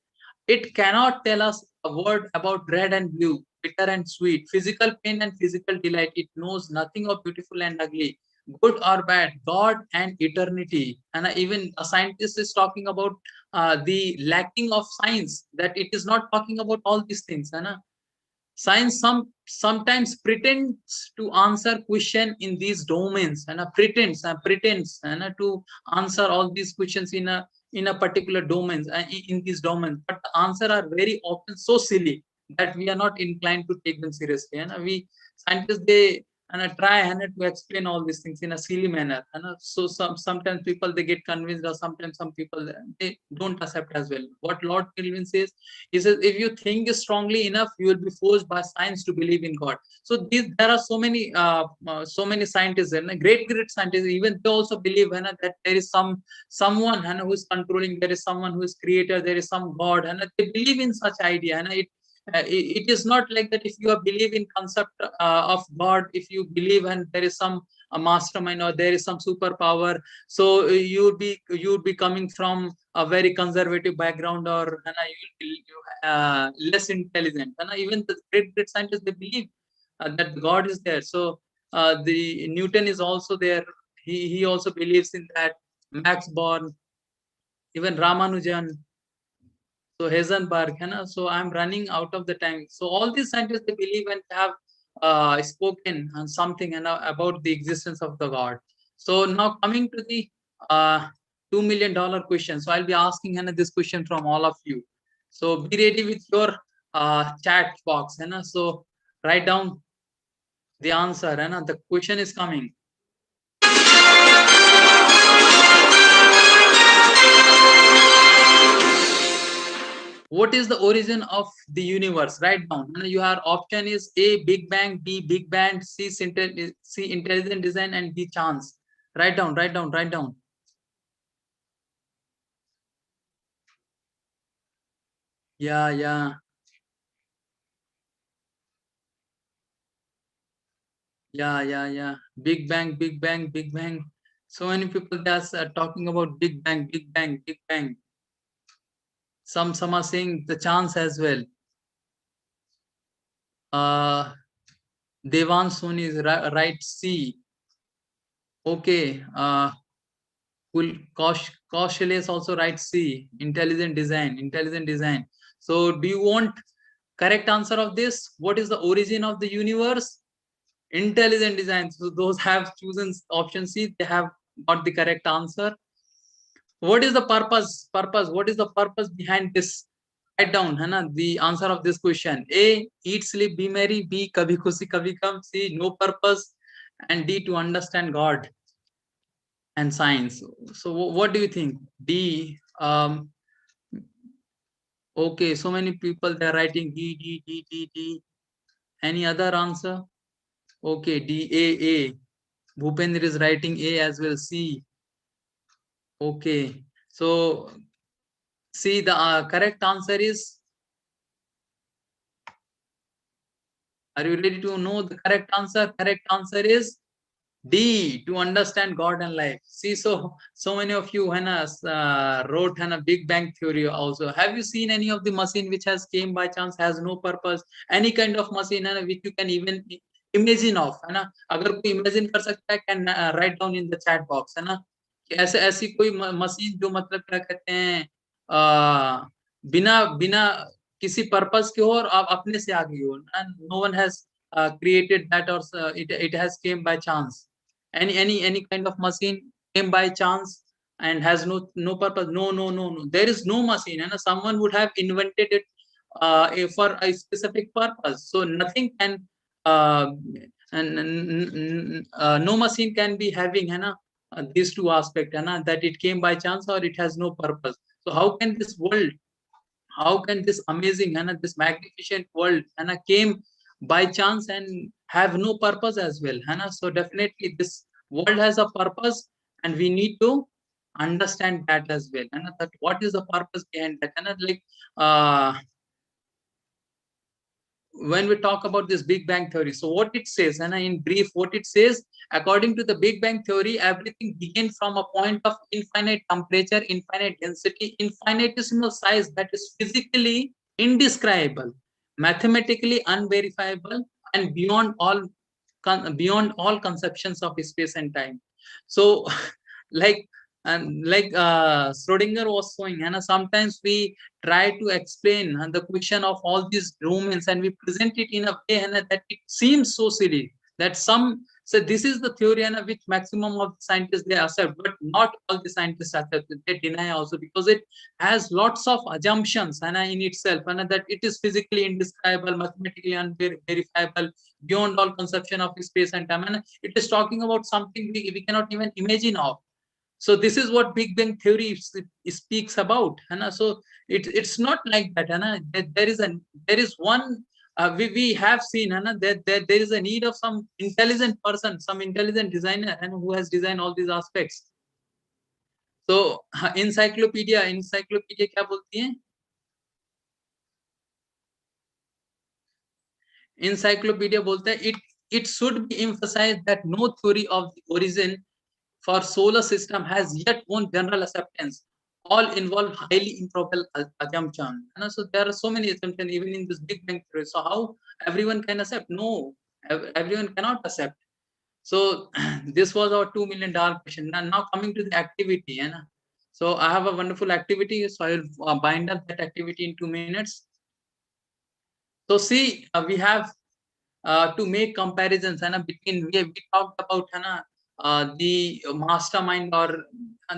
it cannot tell us a word about red and blue, bitter and sweet, physical pain and physical delight. It knows nothing of beautiful and ugly, good or bad, God and eternity. And even a scientist is talking about the lacking of science, that it is not talking about all these things. Science sometimes pretends to answer question in these domains, and pretends to answer all these questions in a particular domains, in these domains, but the answer are very often so silly that we are not inclined to take them seriously. And we scientists they try to explain all these things in a silly manner, so sometimes people they get convinced, or sometimes some people they don't accept as well. What Lord Kelvin says, he says, if you think strongly enough, you will be forced by science to believe in God. So there are so many scientists and great scientists, even they also believe that there is someone who is controlling, there is someone who is creator, there is some God, and they believe in such idea. And it is not like that if you believe in concept of God, if you believe and there is some a mastermind or there is some superpower, so you would be coming from a very conservative background, or you will be less intelligent. And even the great scientists they believe that God is there. So the Newton is also there. He also believes in that. Max Born, even Ramanujan, so Heisenberg, so I'm running out of the time. So all these scientists they believe and have spoken on something about the existence of the God. So now coming to the $2 million question. So I'll be asking this question from all of you. So be ready with your chat box, so write down the answer, the question is coming. What is the origin of the universe? Write down. Your option is A, Big Bang, B, Big Bang, C, intelligent design, and D, chance. Write down, write down, write down. Yeah, yeah. Yeah, yeah, yeah. Big Bang, Big Bang, Big Bang. So many people just are talking about Big Bang, Big Bang, Big Bang. Some are saying the chance as well. Devan Soni is right, C. Okay. Kaushal is also right, C. Intelligent design. So do you want correct answer of this? What is the origin of the universe? Intelligent design. So those have chosen option C, they have got the correct answer. What is the purpose? What is the purpose behind this? Write down the answer of this question. A, eat, sleep, be merry. B, kabhi khushi kabhi gum. C, no purpose. And D, to understand God and science. So what do you think? D. Okay, so many people they're writing D. Any other answer? Okay, D, A. Bhupendra is writing A as well. C. Okay, so see the correct answer is. Are you ready to know the correct answer? Correct answer is D, to understand God and life. See, so many of you wrote a Big Bang theory also. Have you seen any of the machine which has came by chance, has no purpose? Any kind of machine which you can even imagine of, अगर कोई imagine कर सकता है, can write down in the chat box, ऐसी कोई machine जो मतलब क्या कहते हैं बिना किसी पर्पस के हो और आप अपने से आ गई हो. No one has created that, or it has came by chance. Any kind of machine came by chance and has no purpose? No. There is no machine, and someone would have invented it for a specific purpose. So nothing can no machine can be having these two aspects, that it came by chance or it has no purpose. So how can this world, how can this amazing this magnificent world came by chance and have no purpose as well? So definitely this world has a purpose, and we need to understand that as well, that what is the purpose behind that. Like when we talk about this Big Bang theory, so what it says, and in brief, what it says, according to the Big Bang theory, everything began from a point of infinite temperature, infinite density, infinitesimal size that is physically indescribable, mathematically unverifiable, and beyond all conceptions of space and time. So like Schrodinger was showing, and sometimes we try to explain the question of all these domains, and we present it in a way that it seems so silly that some say this is the theory and which maximum of the scientists they accept, but not all the scientists accept it. They deny also, because it has lots of assumptions in itself, and that it is physically indescribable, mathematically unverifiable, beyond all conception of space and time, and it is talking about something we cannot even imagine of. So this is what Big Bang theory speaks about, so it's not like that, there is one we have seen that there is a need of some intelligent person, some intelligent designer, and who has designed all these aspects. So encyclopedia क्या बोलती है? Encyclopedia बोलता है it should be emphasized that no theory of the origin for solar system has yet won general acceptance. All involve highly improbable assumption. And so there are so many assumptions even in this Big Bang theory. So how everyone can accept? No, everyone cannot accept. So this was our $2 million question. Now coming to the activity. So I have a wonderful activity. So I will bind up that activity in 2 minutes. So see, we have to make comparisons between, we talked about the mastermind or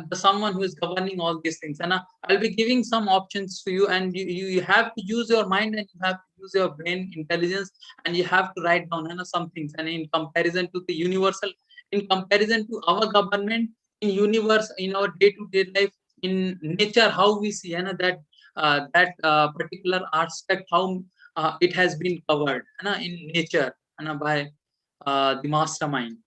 the someone who is governing all these things, and I'll be giving some options to you, and you have to use your mind, and you have to use your brain intelligence, and you have to write down some things, and in comparison to the universal, in comparison to our government, in universe, in our day-to-day life, in nature, how we see that particular aspect, how it has been covered in nature by the mastermind.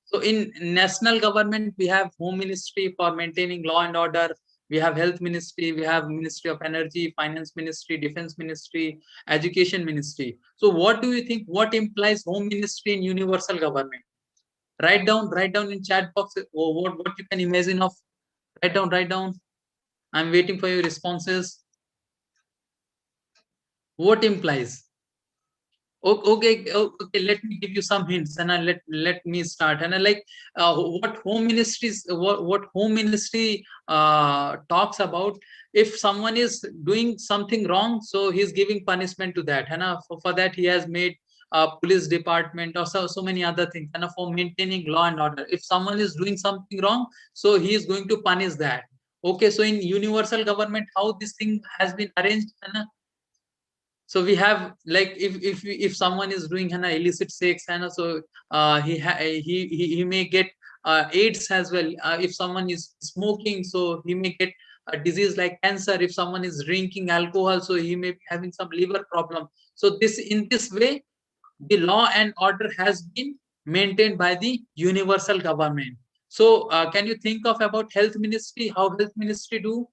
So in national government, we have Home Ministry for maintaining law and order. We have Health Ministry. We have Ministry of Energy, Finance Ministry, Defense Ministry, Education Ministry. So what do you think? What implies Home Ministry in universal government? Write down in chat box what you can imagine of. Write down. I'm waiting for your responses. What implies? Okay, let me give you some hints, and let me start. And what Home Ministries, what Home Ministry talks about, if someone is doing something wrong, so he's giving punishment to that, and for that he has made police department or so many other things, and for maintaining law and order. If someone is doing something wrong, so he is going to punish that. Okay, so in universal government, how this thing has been arranged, so we have, like, if someone is doing illicit sex, so he may get AIDS as well. If someone is smoking, so he may get a disease like cancer. If someone is drinking alcohol, so he may be having some liver problem. So in this way, the law and order has been maintained by the universal government. So can you think of about Health Ministry, how Health Ministry do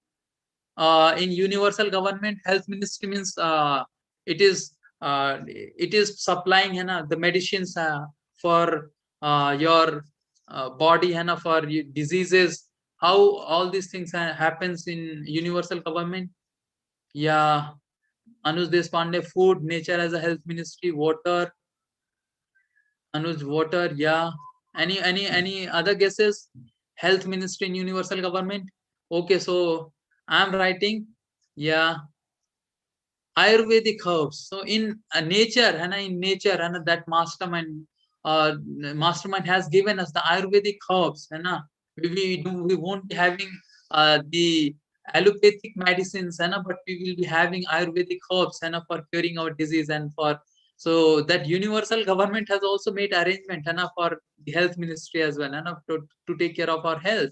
in universal government? Health Ministry means it is supplying the medicines for your body, for diseases. How all these things happens in universal government? Yeah, Anuj Deshpande. Food, nature as a Health Ministry. Water, Anuj, water. Yeah, any other guesses? Health Ministry in universal government. Okay, so I'm writing. Yeah, Ayurvedic herbs. So in nature, that mastermind mastermind has given us the Ayurvedic herbs, we won't be having the allopathic medicines, but we will be having Ayurvedic herbs for curing our disease and for. So that universal government has also made arrangement for the health ministry as well, to take care of our health.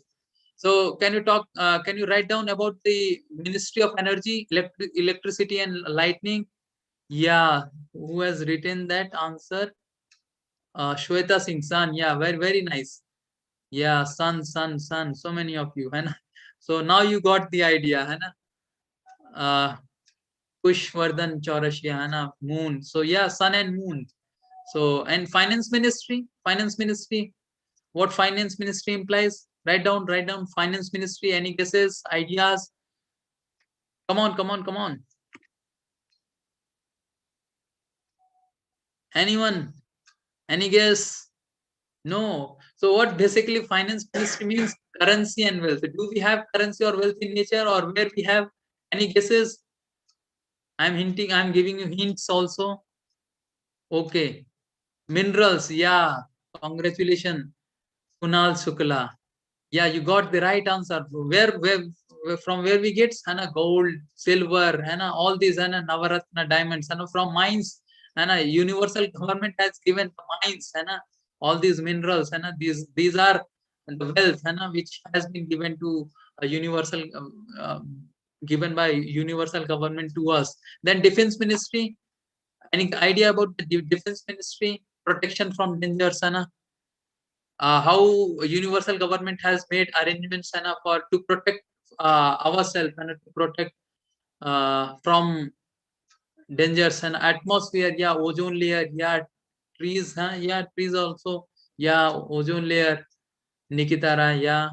So can you talk? Can you write down about the Ministry of Energy, Electricity and Lightning? Yeah, who has written that answer? Shweta Singh, Sun. Yeah, very nice. Yeah, sun. So many of you, है ना? So now you got the idea, है ना? Pushvardhan Chaurashya, है ना? Moon. So yeah, sun and moon. So, and finance ministry. What finance ministry implies? Write down finance ministry. Any guesses, ideas? Come on. Anyone? Any guess? No. So what basically finance ministry means? Currency and wealth. Do we have currency or wealth in nature, or where we have? Any guesses? I'm hinting, I'm giving you hints also. Okay. Minerals. Yeah. Congratulations, Kunal Shukla. Yeah, you got the right answer. From where we get gold, silver, all these Navaratna diamonds, from mines, universal government has given mines, all these minerals, these are the wealth, which has been given to a universal, given by universal government to us. Then defense ministry. Any idea about the defense ministry? Protection from dangers, how universal government has made arrangements for to protect ourselves and to protect from dangers and atmosphere. Yeah, ozone layer. Yeah, trees. Yeah, trees also. Yeah, ozone layer. Nikitara. Yeah.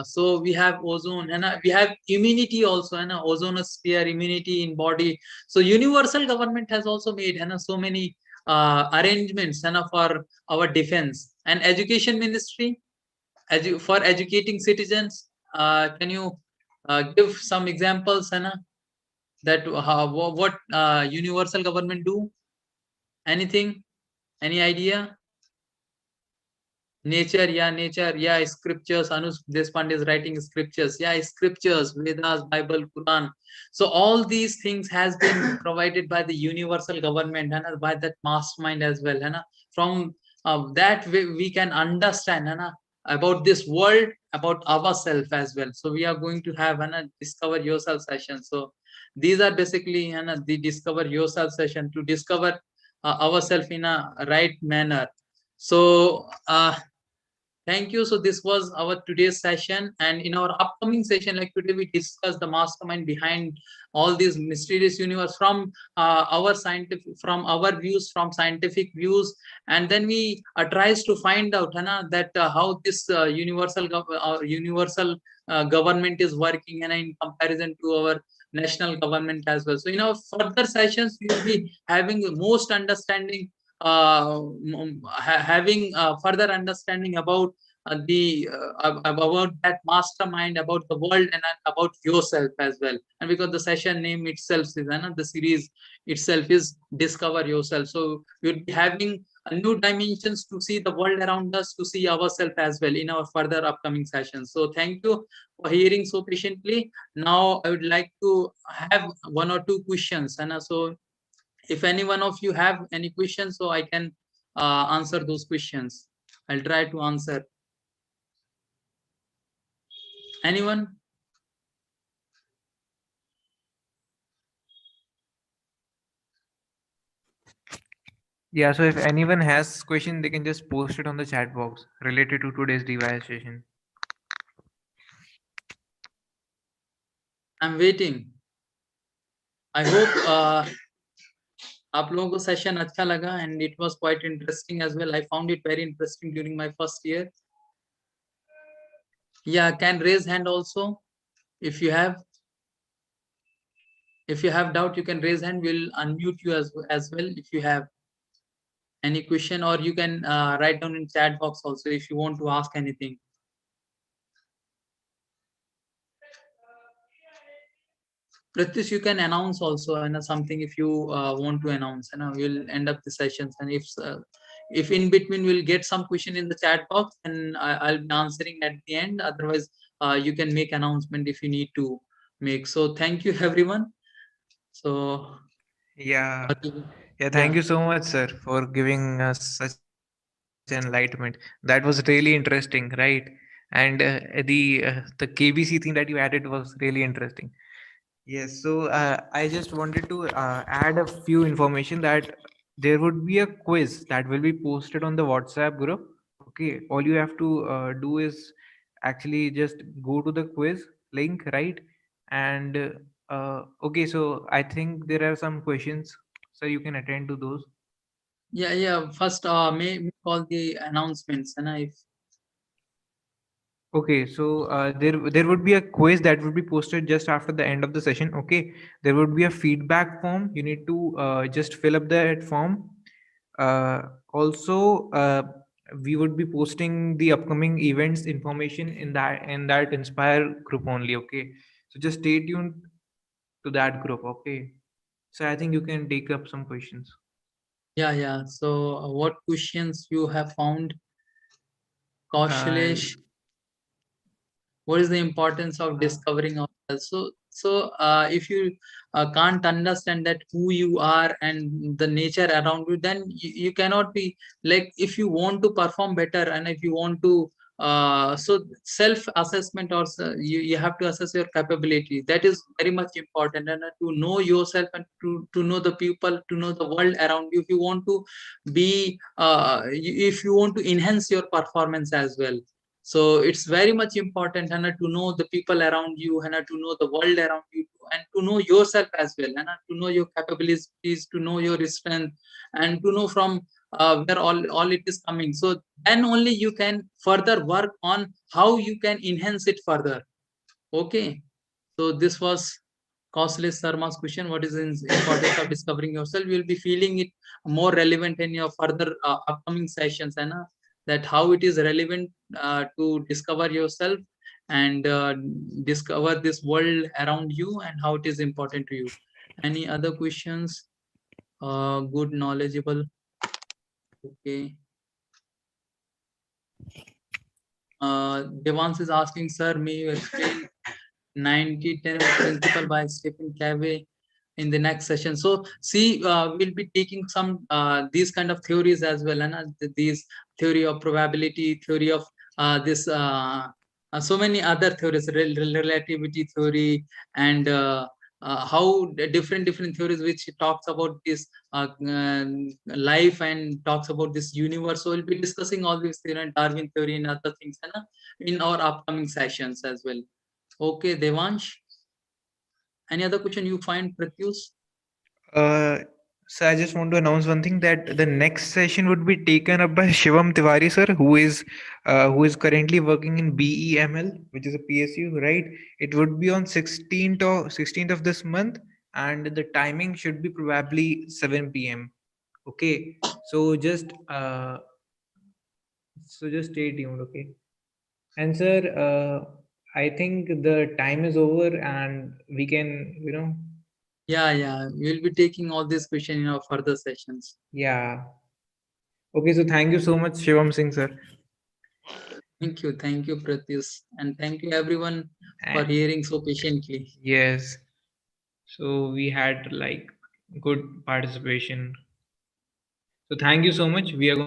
So we have ozone, and we have immunity also, and ozonosphere, immunity in body. So universal government has also made so many arrangements for our defense. And education ministry, for educating citizens. Can you give some examples, that what universal government do? Anything? Any idea? Nature. Yeah, scriptures. Anush Deshpande is writing scriptures. Yeah, scriptures, Vedas, Bible, Quran. So all these things has been provided by the universal government and by that mastermind as well. From that we can understand about this world, about ourselves as well. So we are going to have discover yourself session. So these are basically the discover yourself session, to discover ourselves in a right manner. So thank you. So this was our today's session, and in our upcoming session, like today, we discuss the mastermind behind all these mysterious universe from our views, from scientific views, and then we tries to find out that how this universal government is working, and in comparison to our national government as well. So in our further sessions, we will be having the most understanding, having further understanding about about that mastermind, about the world, and about yourself as well. And because the session name itself is the series itself is discover yourself, so we'll be having new dimensions to see the world around us, to see ourselves as well in our further upcoming sessions. So thank you for hearing so patiently. Now I would like to have one or two questions, and so if any one of you have any questions, so I can answer those questions. I'll try to answer. Anyone? Yeah, so if anyone has question, they can just post it on the chat box related to today's DYS session. I'm waiting. I hope आप लोगों को session अच्छा लगा, and it was quite interesting as well. I found it very interesting during my first year. Yeah, can raise hand also if you have. If you have doubt, you can raise hand. We'll unmute you as well if you have any question, or you can write down in chat box also if you want to ask anything. Pratyush, you can announce also and something if you want to announce, and we'll end up the sessions. And if in between we'll get some question in the chat box, and I'll be answering at the end. Otherwise, you can make announcement if you need to make. So thank you, everyone. So Yeah. Yeah, yeah. thank you so much, sir, for giving us such enlightenment. That was really interesting, right? And the KBC thing that you added was really interesting. Yes, so I just wanted to add a few information that there would be a quiz that will be posted on the WhatsApp group. Okay, all you have to do is actually just go to the quiz link, right? And okay, so I think there are some questions, so you can attend to those. Yeah. First, may call the announcements, and if Okay, so there would be a quiz that would be posted just after the end of the session. Okay, there would be a feedback form. You need to just fill up that form. Also, we would be posting the upcoming events information in that Inspire group only. Okay, so just stay tuned to that group. Okay, so I think you can take up some questions. yeah. So what questions you have found, Uh, Kaushalesh? What is the importance of uh, discovering ourselves? So if you can't understand that who you are and the nature around you, then you cannot be like, if you want to perform better, and if you want to so self assessment, or you have to assess your capability. That is very much important, and to know yourself, and to know the people, to know the world around you. If you want to be if you want to enhance your performance as well, so it's very much important, Hannah, to know the people around you, Hannah, to know the world around you, and to know yourself as well, Hannah, to know your capabilities, to know your strength, and to know from where all it is coming. So then only you can further work on how you can enhance it further. Okay. So this was Costless Sarma's question. What is the importance of discovering yourself? You will be feeling it more relevant in your further upcoming sessions, and that how it is relevant to discover yourself, and discover this world around you, and how it is important to you. Any other questions? Good, knowledgeable. Okay. Devans is asking, sir, may you explain 90-10 principle by Stephen Covey in the next session? So see, we'll be taking some these kind of theories as well, and these theory of probability, theory of this so many other theories, relativity theory, and how different theories which talks about this life, and talks about this universe. So we'll be discussing all these theory, Darwin theory, and other things, in our upcoming sessions as well. Okay, Devansh. Any other question you find, Pratyush? Uh, so I just want to announce one thing, that the next session would be taken up by Shivam Tiwari sir, who is currently working in BEML, which is a PSU, right? It would be on 16th of this month, and the timing should be probably 7 p.m. Okay, so just stay tuned. Okay, and sir, I think the time is over, and we can. Yeah. We'll be taking all these questions in our further sessions. Yeah. Okay, so thank you so much, Shivam Singh, sir. Thank you, Pratyush, and thank you everyone for And hearing so patiently. yes, so we had like good participation. So thank you so much. We are going